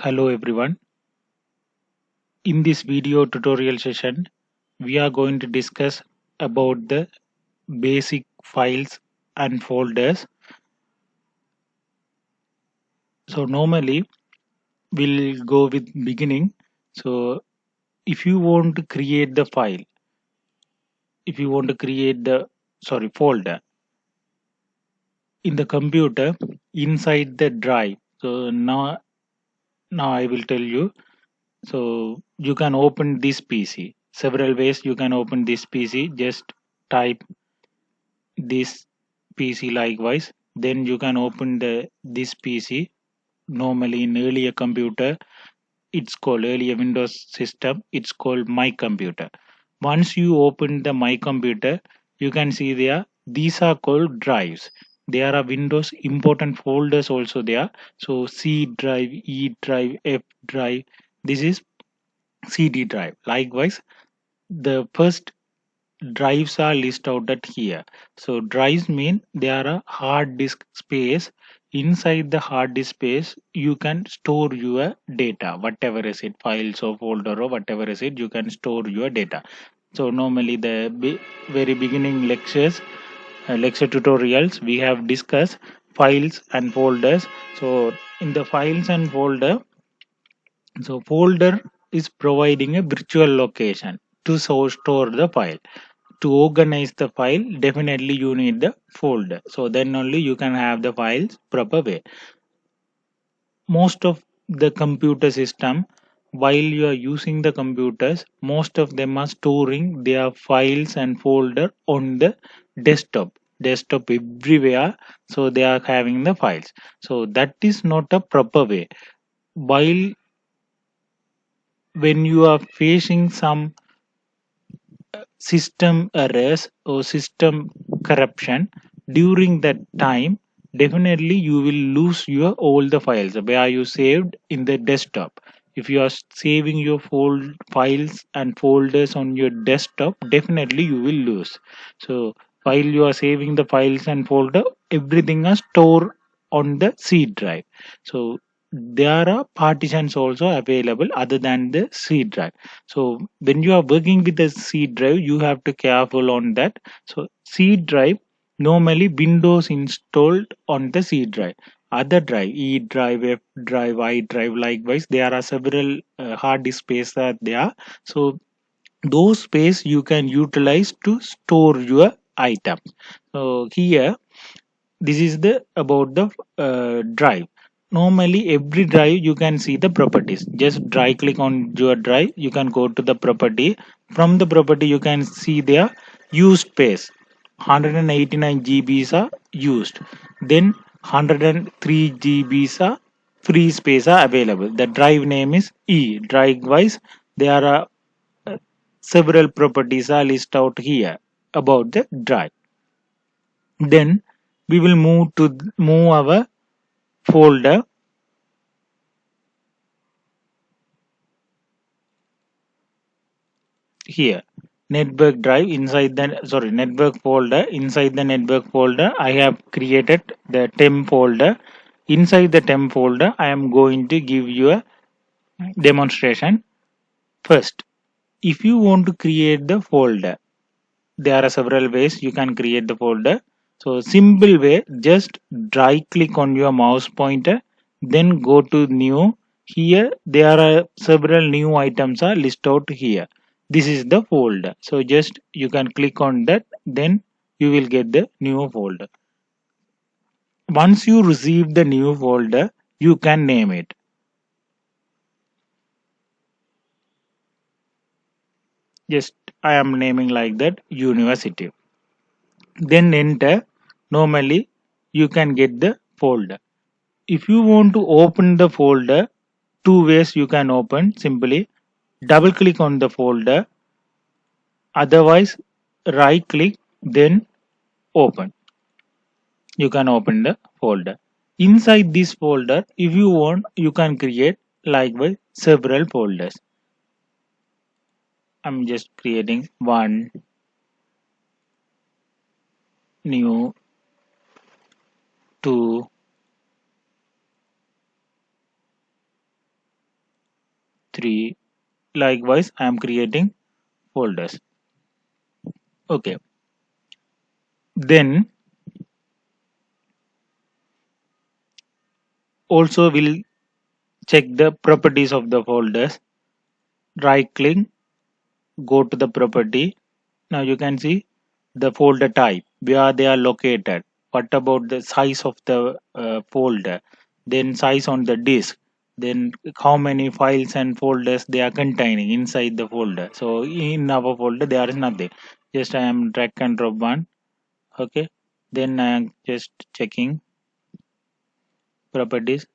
Hello everyone. In this video tutorial session, we are going to discuss about the basic files and folders. So normally we'll go with beginning. So if you want to create the file, if you want to create the folder in the computer inside the drive. So now I will tell you. So you can open this PC. Several ways you can open this PC. Just type this PC likewise. Then you can open the this PC. Normally in earlier computer, it's called earlier Windows system. It's called My Computer. Once you open the My Computer, you can see there. These are called drives. There are Windows important folders also there. So C drive, E drive, F drive. This is CD drive. Likewise, the first drives are listed out at here. So drives mean there are hard disk space. Inside the hard disk space you can store your data, whatever is it, files or folder or whatever is it, you can store your data. So normally the very beginning lectures, lecture tutorials, we have discussed files and folders. So in the files and folder, so folder is providing a virtual location to store the file. To organize the file, definitely you need the folder, so then only you can have the files proper way. Most of the computer system, while you are using the computers, most of them are storing their files and folder on the desktop everywhere. So they are having the files. So that is not a proper way. While when you are facing some system errors or system corruption during that time, definitely you will lose your all the files where you saved in the desktop. If you are saving your files and folders on your desktop, definitely you will lose. So while you are saving the files and folder, everything is stored on the C drive. So there are partitions also available other than the C drive. So when you are working with a C drive, you have to careful on that. So C drive, normally Windows installed on the C drive. Other drive, E drive, F drive, I drive, likewise there are several hard disk space are there. So those space you can utilize to store your items. So here this is the about the drive. Normally every drive you can see the properties. Just right click on your drive, you can go to the property. From the property you can see their used space. 189 GBs are used, then 103 GBs are free space are available. The drive name is E drive wise. There are several properties are listed out here about the drive. Then we will move our folder here. Network drive inside the network folder. Inside the network folder I have created the temp folder. Inside the temp folder I am going to give you a demonstration. First, if you want to create the folder, there are several ways you can create the folder. So simple way, just right click on your mouse pointer, then go to new. Here there are several new items are listed out here. This is the folder, so just you can click on that, then you will get the new folder. Once you receive the new folder, you can name it. Just I am naming like that, university. Then enter. Normally you can get the folder. If you want to open the folder, two ways you can open. Simply double click on the folder, otherwise right click, then open. You can open the folder. Inside this folder, if you want, you can create likewise several folders. I'm just creating one, new, two, 3. Likewise, I am creating folders. Okay. Then also we'll check the properties of the folders. Right click, go to the property. Now you can see the folder type, where they are located. What about the size of the folder? Then size on the disk. Then how many files and folders they are containing inside the folder. So in our folder there is nothing. Just I am drag and drop one. Okay. Then I am just checking properties.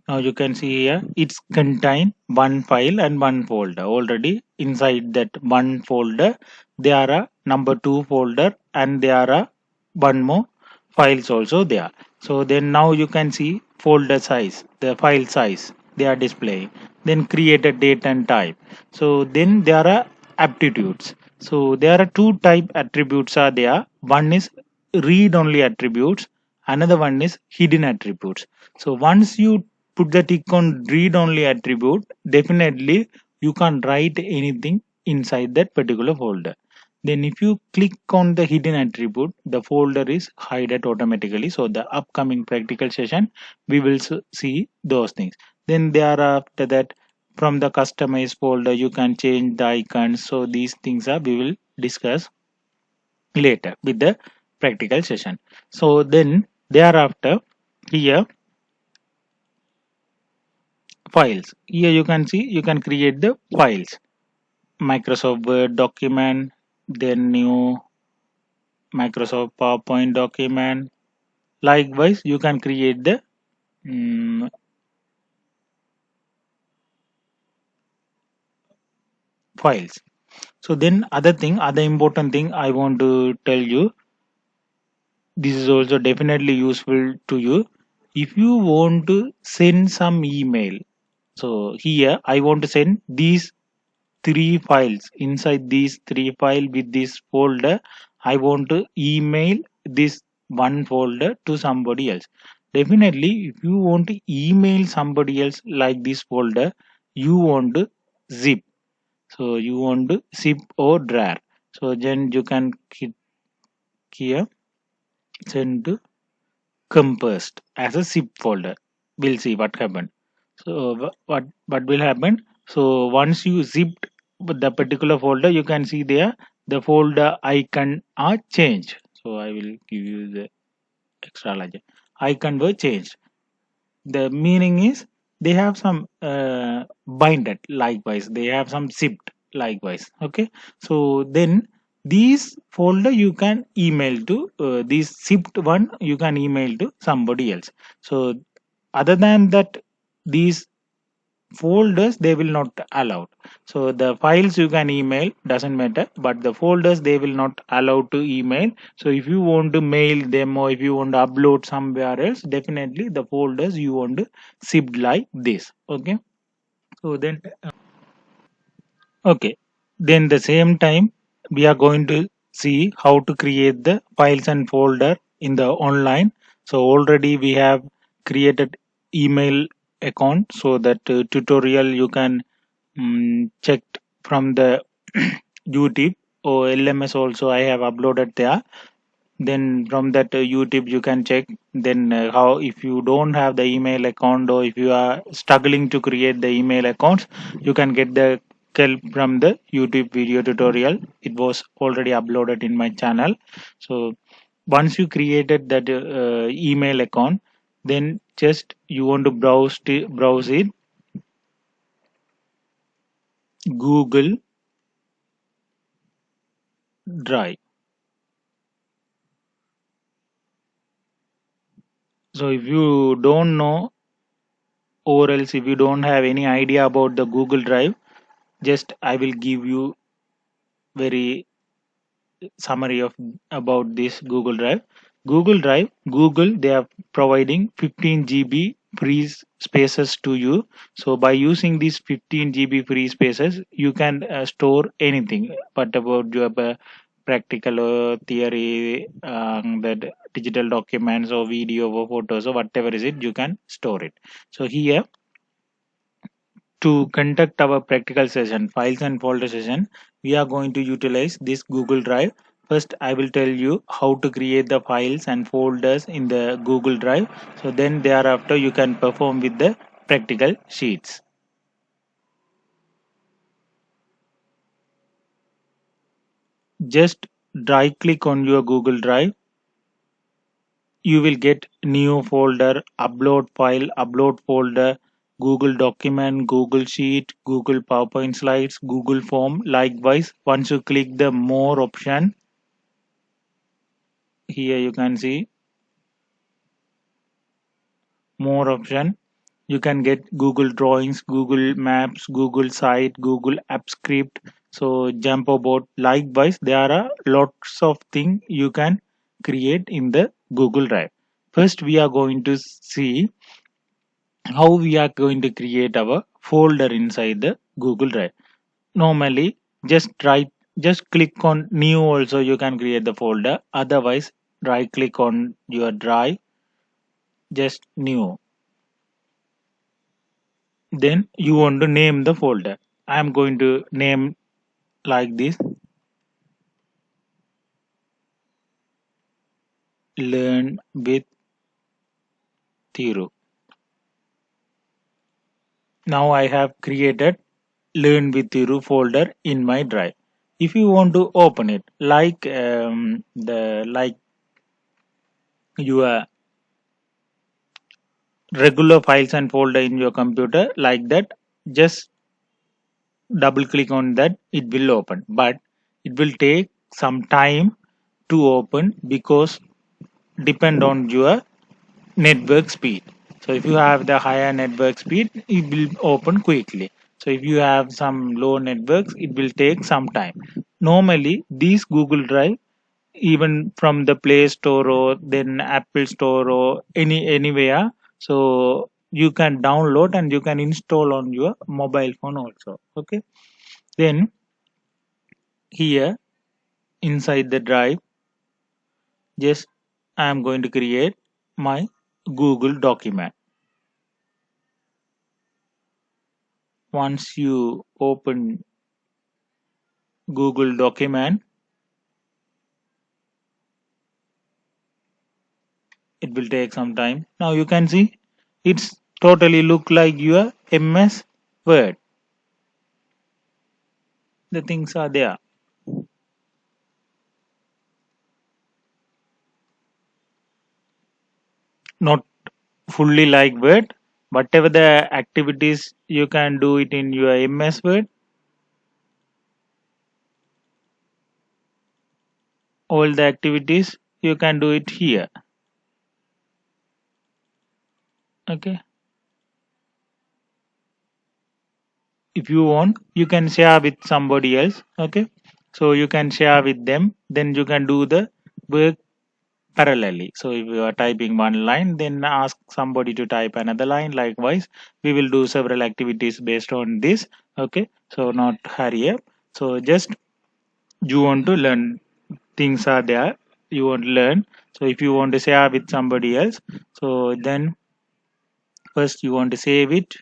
Now you can see here it's contain one file and one folder. Already inside that one folder there are number 2 folder and there are one more files also there. So then now you can see folder size, the file size they are displaying. Then create a date and type. So then there are aptitudes. So there are two type attributes are there. One is read only attributes, another one is hidden attributes. So once you put the tick on read only attribute, definitely you can't write anything inside that particular folder. Then if you click on the hidden attribute, the folder is hidden automatically. So the upcoming practical session we will see those things. Then thereafter that, from the customize folder you can change the icons. So these things are we will discuss later with the practical session. So then thereafter, here files, here you can see you can create the files. Microsoft Word document, then new Microsoft PowerPoint document. Likewise you can create the mm, files. So then other important thing I want to tell you, this is also definitely useful to you. If you want to send some email, so here I want to send these three files. Inside these three file with this folder, I want to email this one folder to somebody else. Definitely if you want to email somebody else like this folder, you want to zip. So you want to zip or drag. So then you can click here, send to compressed as a zip folder. We'll see what happened. So what will happen? So once you zipped the particular folder, you can see there the folder icon are changed. So I will give you the extra large icon were changed. The meaning is they have some binded, likewise they have some zipped likewise. Okay. So then these folder you can email to this zipped one you can email to somebody else. So other than that, these folders they will not allowed. So the files you can email doesn't matter, but the folders they will not allow to email. So if you want to mail them or if you want to upload somewhere else, definitely the folders you want to zip like this. Okay. So then okay, then the same time we are going to see how to create the files and folder in the online. So already we have created email account, so that tutorial you can check from the YouTube or LMS also I have uploaded there. Then from that YouTube you can check. Then how, if you don't have the email account or if you are struggling to create the email accounts, you can get the help from the YouTube video tutorial. It was already uploaded in my channel. So once you created that email account, then just you want to browse it, Google Drive. So if you don't know, or else if you don't have any idea about the Google Drive, just I will give you very summary of about this Google Drive. Google Drive, Google they are providing 15 GB free spaces to you. So by using these 15 GB free spaces, you can store anything. But about your practical theory, that digital documents or video or photos or whatever is it, you can store it. So here, to conduct our practical session, files and folder session, we are going to utilize this Google Drive. First, I will tell you how to create the files and folders in the Google Drive. So then thereafter you can perform with the practical sheets. Just right click on your Google Drive. You will get new folder, upload file, upload folder, Google document, Google sheet, Google PowerPoint slides, Google form. Likewise, once you click the more option, here you can see more option. You can get Google Drawings, Google Maps, Google Site, Google App Script, so Jumbo Board. Likewise, there are lots of things you can create in the Google Drive. First, we are going to see how we are going to create our folder inside the Google Drive. Normally, just click on new also you can create the folder. Otherwise, right click on your drive, just new. Then you want to name the folder. I am going to name like this, learn with Thiru. Now I have created learn with Thiru folder in my drive. If you want to open it like your regular files and folder in your computer, like that, just double click on that, it will open, but it will take some time to open because depend on your network speed. So if you have the higher network speed, it will open quickly. So if you have some low networks, it will take some time. Normally these Google Drive, even from the Play Store or then Apple Store or anywhere, so you can download and you can install on your mobile phone also. Okay, then here inside the drive, just I am going to create my Google document. Once you open Google document, it will take some time. Now you can see it's totally look like your MS Word. The things are there. Not fully like Word. Whatever the activities you can do it in your MS Word, all the activities you can do it here. Okay. If you want, you can share with somebody else. Okay. So you can share with them. Then you can do the work parallelly. So if you are typing one line, then ask somebody to type another line. Likewise, we will do several activities based on this. Okay. So not hurry up. So just you want to learn, things are there, you want to learn. So if you want to share with somebody else, so then first you want to save it.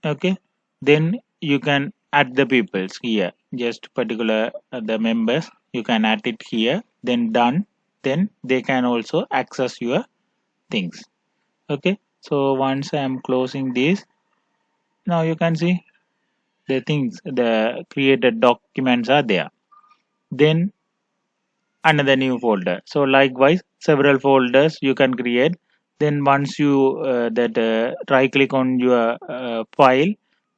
Okay, then you can add the peoples here, just particular the members, you can add it here, then done, then they can also access your things. Okay, so once I am closing this, now you can see the things, the created documents are there. Then another new folder. So likewise, several folders you can create. Then once you that right click on your file,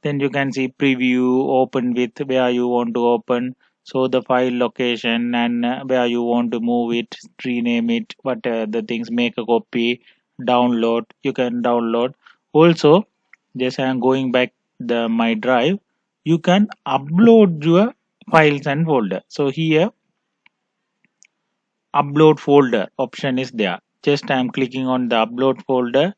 then you can see preview, open with, where you want to open, so the file location and where you want to move it, rename it, what the things, make a copy, download, you can download. Also, just I am going back the my drive, you can upload your files and folder. So here upload folder option is there. just I'm clicking on the upload folder,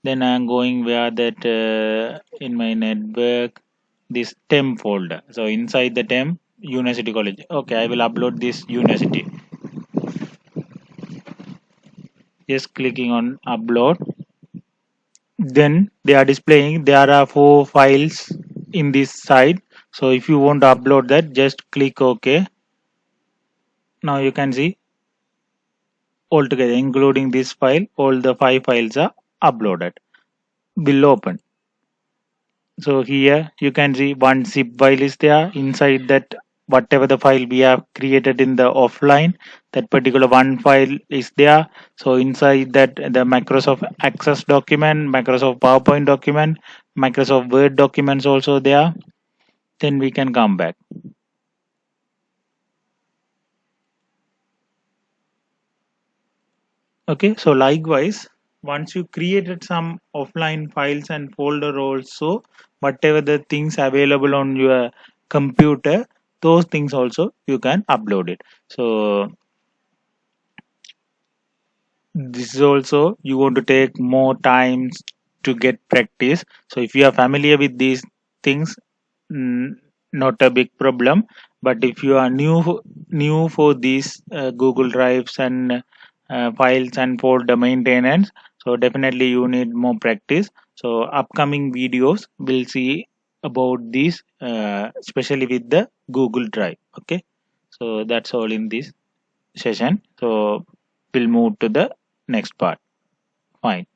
then I'm going where that in my network, this temp folder. So inside the temp, university college. Okay, I will upload this university. Just clicking on upload. Then they are displaying there are 4 files in this side. So if you want to upload that, just click OK. Now you can see altogether, including this file, all the 5 files are uploaded. Will open. So here you can see one zip file is there. Inside that, whatever the file we have created in the offline, that particular one file is there. So inside that, the Microsoft Access document, Microsoft PowerPoint document, Microsoft Word documents also there. Then we can come back. Okay, so likewise, once you created some offline files and folder also, whatever the things available on your computer, those things also you can upload it. So this is also you want to take more times to get practice. So if you are familiar with these things, mm, not a big problem. But if you are new for these Google Drives and files and folder maintenance, so definitely you need more practice. So upcoming videos will see about this, especially with the Google Drive. Okay, so that's all in this session. So we'll move to the next part. Fine.